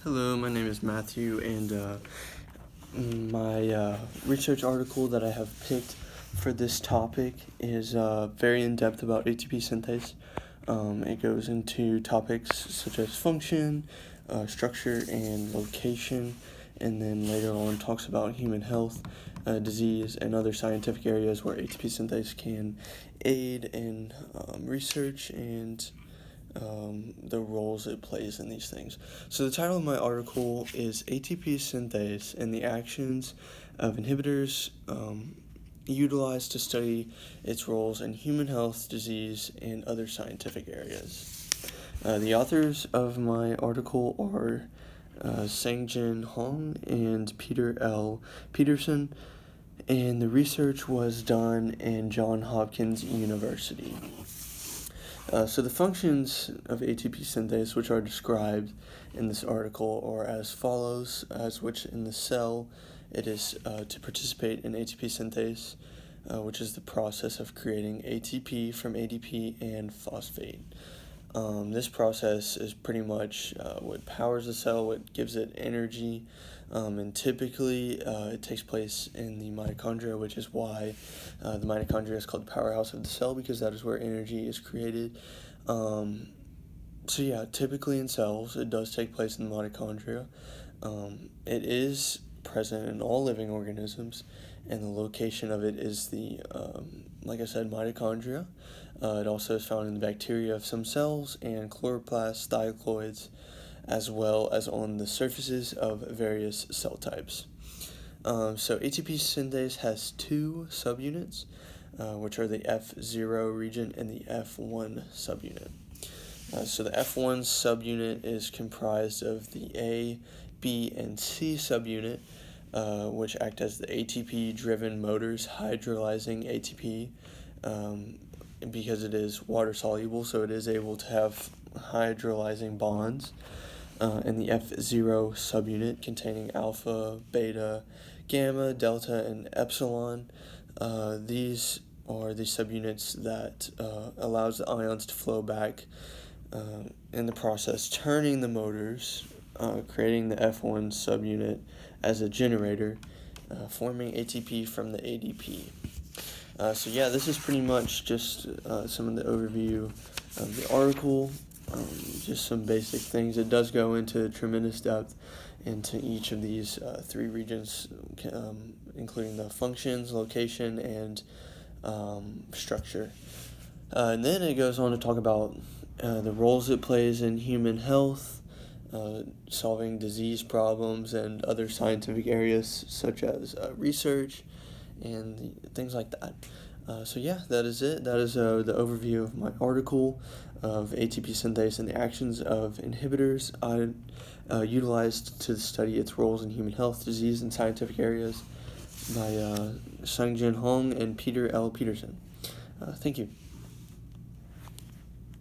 Hello, my name is Matthew, and my research article that I have picked for this topic is very in-depth about ATP synthase. It goes into topics such as function, structure, and location, and then later on talks about human health, disease, and other scientific areas where ATP synthase can aid in research and the roles it plays in these things. So the title of my article is ATP synthase and the actions of inhibitors utilized to study its roles in human health, disease, and other scientific areas. The authors of my article are Sang-Jin Hong and Peter L. Peterson, and the research was done in Johns Hopkins University. So the functions of ATP synthase, which are described in this article, are as follows, as which in the cell it is to participate in ATP synthase, which is the process of creating ATP from ADP and phosphate. This process is pretty much what powers the cell, what gives it energy, and typically it takes place in the mitochondria, which is why the mitochondria is called the powerhouse of the cell, because that is where energy is created. Typically in cells, it does take place in the mitochondria. It is present in all living organisms, and the location of it is the, like I said, mitochondria. It also is found in the bacteria of some cells and chloroplasts, thylakoids, as well as on the surfaces of various cell types. So ATP synthase has two subunits, which are the F0 region and the F1 subunit. So the F1 subunit is comprised of the A, B, and C subunit, which act as the ATP-driven motors hydrolyzing ATP, because it is water-soluble, so it is able to have hydrolyzing bonds. And the F0 subunit containing alpha, beta, gamma, delta, and epsilon. These are the subunits that allows the ions to flow back in the process, turning the motors, creating the F1 subunit as a generator, forming ATP from the ADP. This is pretty much just some of the overview of the article, just some basic things. It does go into tremendous depth into each of these three regions, including the functions, location, and structure. And then it goes on to talk about the roles it plays in human health, solving disease problems, and other scientific areas such as research and things like that. That is it. That is the overview of my article of ATP synthase and the actions of inhibitors utilized to study its roles in human health, disease, and scientific areas by Sang-Jin Hong and Peter L. Peterson. Thank you.